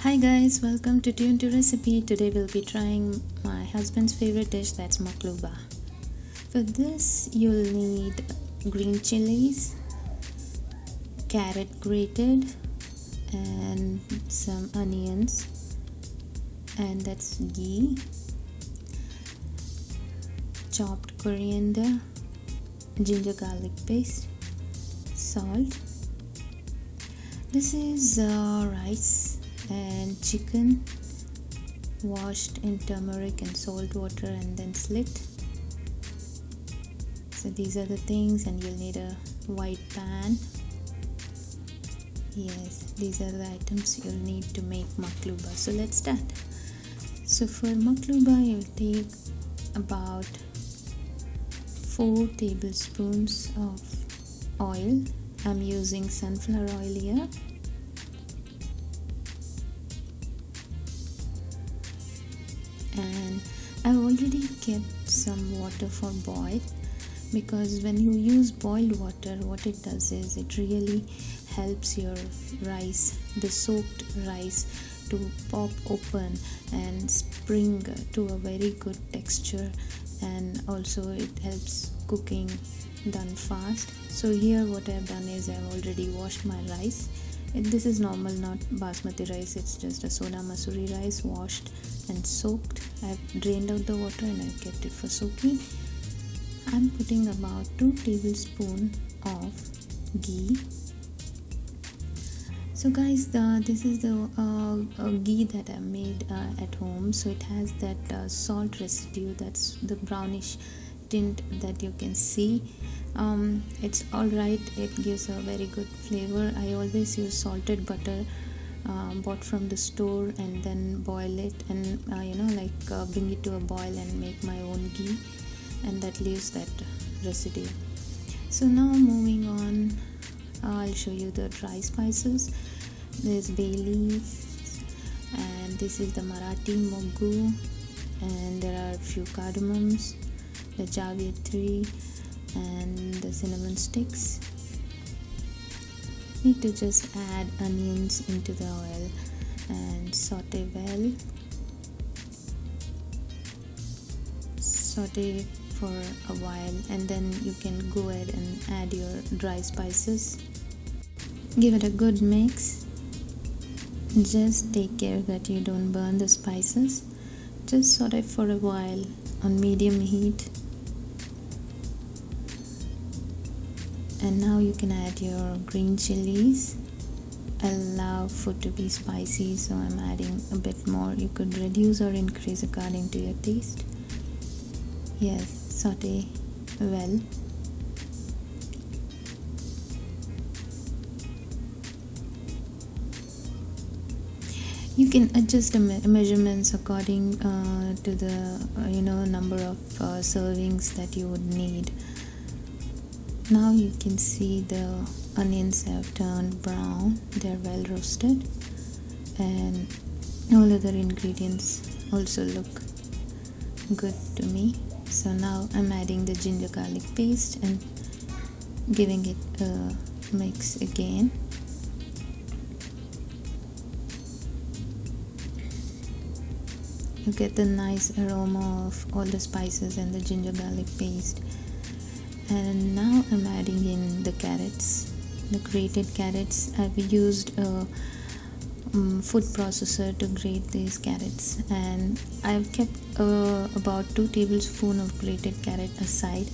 Hi guys, welcome to Tune to Recipe. Today we'll be trying my husband's favorite dish, that's Maqlooba. For this you'll need green chilies, carrot grated, and some onions, and that's ghee, chopped coriander, ginger garlic paste, salt. This is rice and chicken washed in turmeric and salt water and then slit. So these are the things, and you'll need a white pan. Yes, these are the items you'll need to make Maqlooba. So let's start. So for Maqlooba you'll take about 4 tablespoons of oil. I'm using sunflower oil here. And I've already kept some water for boil, because when you use boiled water, what it does is it really helps your rice, the soaked rice, to pop open and spring to a very good texture, and also it helps cooking done fast. So here what I've done is I've already washed my rice. This is normal, not basmati rice, it's just a soda masuri rice, washed and soaked. I've drained out the water and I've kept it for soaking. I'm putting about 2 tablespoons of ghee. So guys, this is the ghee that I made at home. So it has that salt residue, that's the brownish tint that you can see. It's alright, it gives a very good flavor. I always use salted butter bought from the store, and then boil it and bring it to a boil and make my own ghee, and that leaves that residue. So now moving on, I'll show you the dry spices. There's bay leaf, and this is the Marathi mogu, and there are a few cardamoms, the Javitri, and the cinnamon sticks. Need to just add onions into the oil and saute well. Saute for a while, and then you can go ahead and add your dry spices. Give it a good mix. Just take care that you don't burn the spices. Just saute for a while on medium heat. And now you can add your green chilies. I love food to be spicy, so I'm adding a bit more. You could reduce or increase according to your taste. Yes, saute well. You can adjust the measurements according to the number of servings that you would need. Now you can see the onions have turned brown, they're well roasted, and all other ingredients also look good to me. So now I'm adding the ginger garlic paste and giving it a mix again. You get the nice aroma of all the spices and the ginger garlic paste. And now I'm adding in the carrots, the grated carrots. I've used a food processor to grate these carrots, and I've kept about 2 tablespoons of grated carrot aside,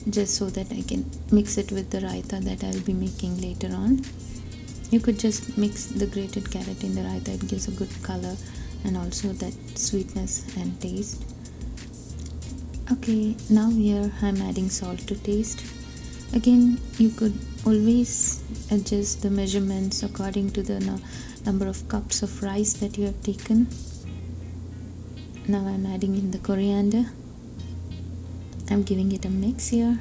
just so that I can mix it with the raita that I'll be making later on. You could just mix the grated carrot in the raita, it gives a good color and also that sweetness and taste. Okay, now here I'm adding salt to taste. Again, you could always adjust the measurements according to the number of cups of rice that you have taken. Now I'm adding in the coriander. I'm giving it a mix here.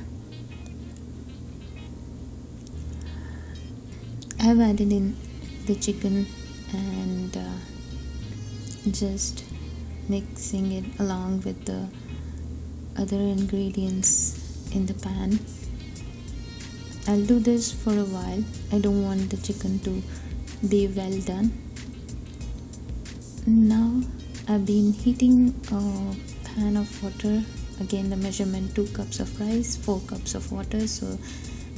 I've added in the chicken and just mixing it along with the other ingredients in the pan. I'll do this for a while. I don't want the chicken to be well done. Now I've been heating a pan of water. Again, the measurement 2 cups of rice, 4 cups of water. So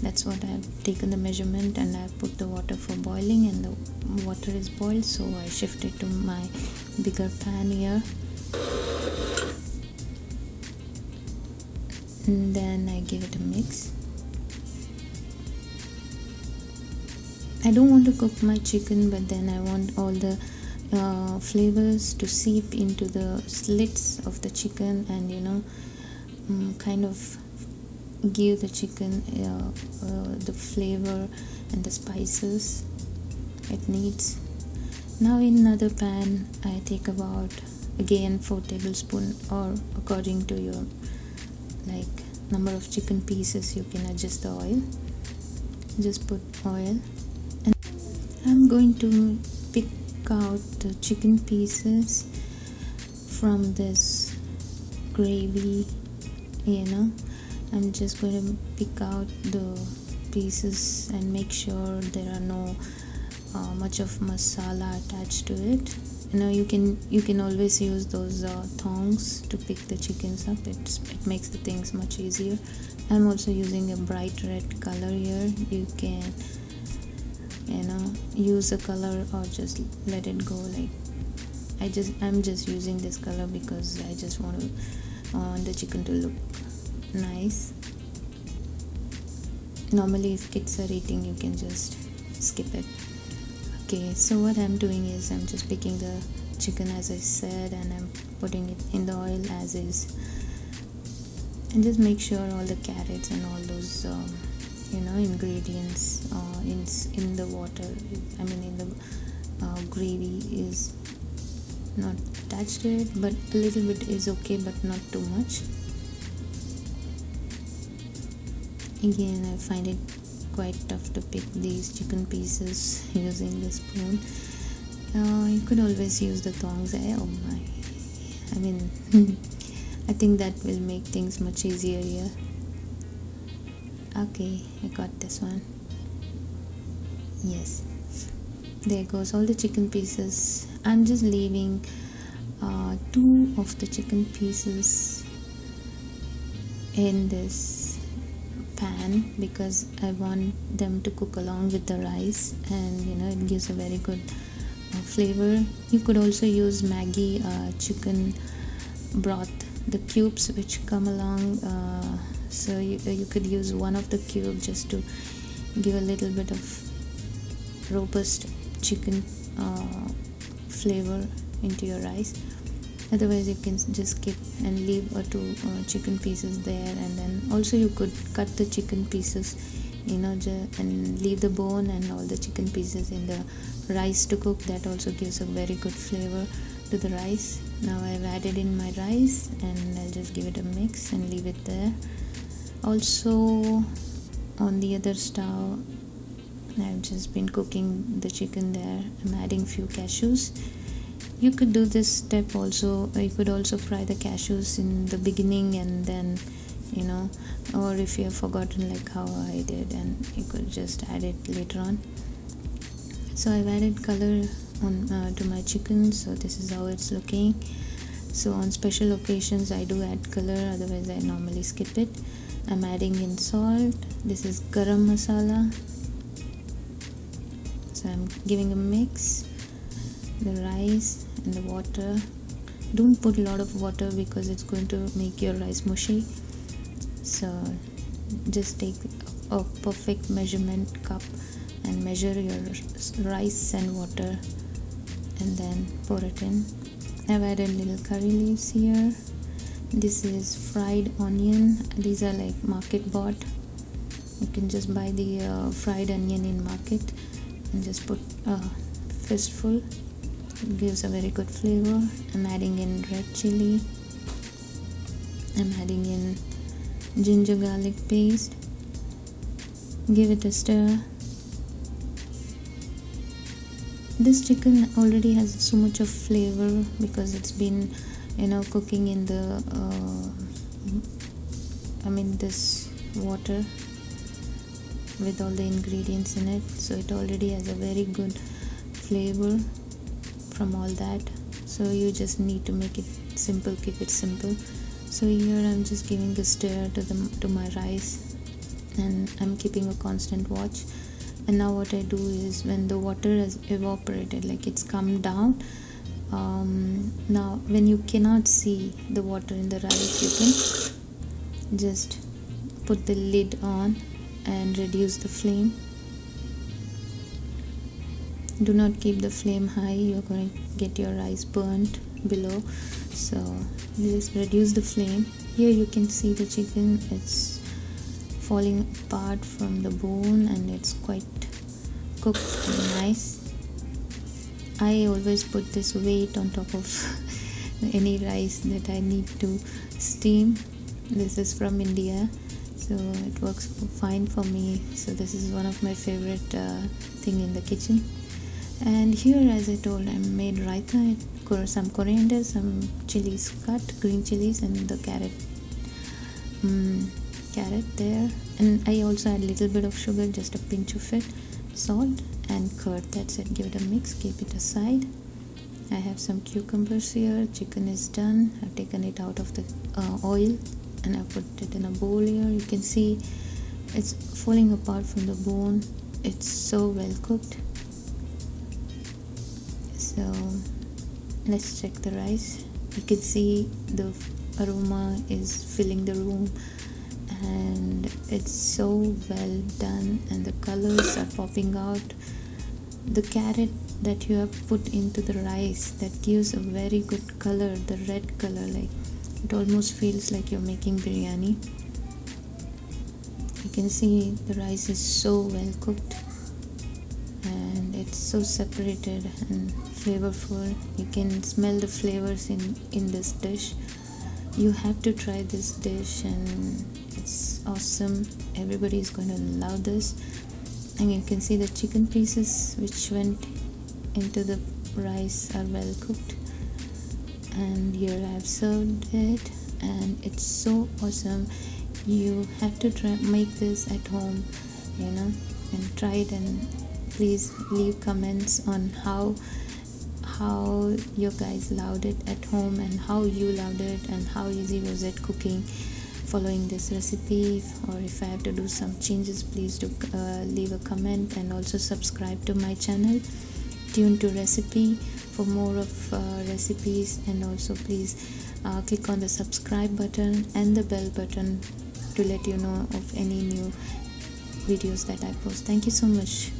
that's what I've taken the measurement, and I've put the water for boiling, and the water is boiled. So I shift it to my bigger pan here, and then I give it a mix. I don't want to cook my chicken, but then I want all the flavors to seep into the slits of the chicken, and kind of give the chicken the flavor and the spices it needs. Now in another pan I take about, again, 4 tablespoons, or according to your number of chicken pieces you can adjust the oil. Just put oil, and I'm going to pick out the chicken pieces from this gravy. I'm just going to pick out the pieces and make sure there are no much of masala attached to it. You can always use those tongs to pick the chickens up. It makes the things much easier. I'm also using a bright red color here. You can use a color or just let it go. I'm just using this color because I just want the chicken to look nice. Normally if kids are eating, you can just skip it. Okay, so what I'm doing is I'm just picking the chicken as I said, and I'm putting it in the oil as is, and just make sure all the carrots and all those ingredients in the water, in the gravy, is not attached to it, but a little bit is okay, but not too much. Again, I find it quite tough to pick these chicken pieces using the spoon. You could always use the tongs. Oh my, I think that will make things much easier here. Okay, I got this one. Yes, there goes all the chicken pieces. I'm just leaving 2 of the chicken pieces in this pan because I want them to cook along with the rice, and it gives a very good flavor. You could also use Maggi chicken broth, the cubes which come along, so you could use one of the cube just to give a little bit of robust chicken flavor into your rice. Otherwise you can just skip and leave 2 chicken pieces there, and then also you could cut the chicken pieces and leave the bone and all the chicken pieces in the rice to cook. That also gives a very good flavor to the rice. Now I've added in my rice, and I'll just give it a mix and leave it there. Also on the other stove, I've just been cooking the chicken there. I'm adding few cashews. You could do this step also. You could also fry the cashews in the beginning, and then or if you have forgotten like how I did, and you could just add it later on. So I've added color on to my chicken, so this is how it's looking. So on special occasions I do add color, otherwise I normally skip it. I'm adding in salt. This is garam masala. So I'm giving a mix, the rice and the water. Don't put a lot of water because it's going to make your rice mushy. So just take a perfect measurement cup and measure your rice and water, and then pour it in. I've added little curry leaves here. This is fried onion. These are like market bought. You can just buy the fried onion in market and just put a fistful. It gives a very good flavor. I'm adding in red chili. I'm adding in ginger garlic paste. Give it a stir. This chicken already has so much of flavor because it's been cooking in the this water with all the ingredients in it, so it already has a very good flavor from all that. So you just need to make it simple, keep it simple. So here I'm just giving a stir to my rice, and I'm keeping a constant watch. And now what I do is, when the water has evaporated, like it's come down, now when you cannot see the water in the rice, you can just put the lid on and reduce the flame. Do not keep the flame high, you're going to get your rice burnt below. So just reduce the flame. Here you can see the chicken, it's falling apart from the bone and it's quite cooked and nice. I always put this weight on top of any rice that I need to steam. This is from India, so it works fine for me. So this is one of my favorite thing in the kitchen. And here, as I told, I made raita, some coriander, some chilies cut, green chilies, and the carrot there. And I also add a little bit of sugar, just a pinch of it, salt and curd. That's it. Give it a mix, keep it aside. I have some cucumbers here. Chicken is done. I've taken it out of the oil and I put it in a bowl here. You can see it's falling apart from the bone. It's so well cooked. So let's check the rice. You can see the aroma is filling the room, and it's so well done, and the colors are popping out. The carrot that you have put into the rice, that gives a very good color, the red color, like it almost feels like you're making biryani. You can see the rice is so well cooked and it's so separated and flavorful. You can smell the flavors in this dish. You have to try this dish, and it's awesome. Everybody is going to love this. And you can see the chicken pieces which went into the rice are well cooked. And here I have served it, and it's so awesome. You have to make this at home, and try it. And please leave comments on how you guys loved it at home, and how you loved it, and how easy was it cooking following this recipe. Or if I have to do some changes, please do leave a comment, and also subscribe to my channel Tune to Recipe for more of recipes. And also please click on the subscribe button and the bell button to let you know of any new videos that I post. Thank you so much.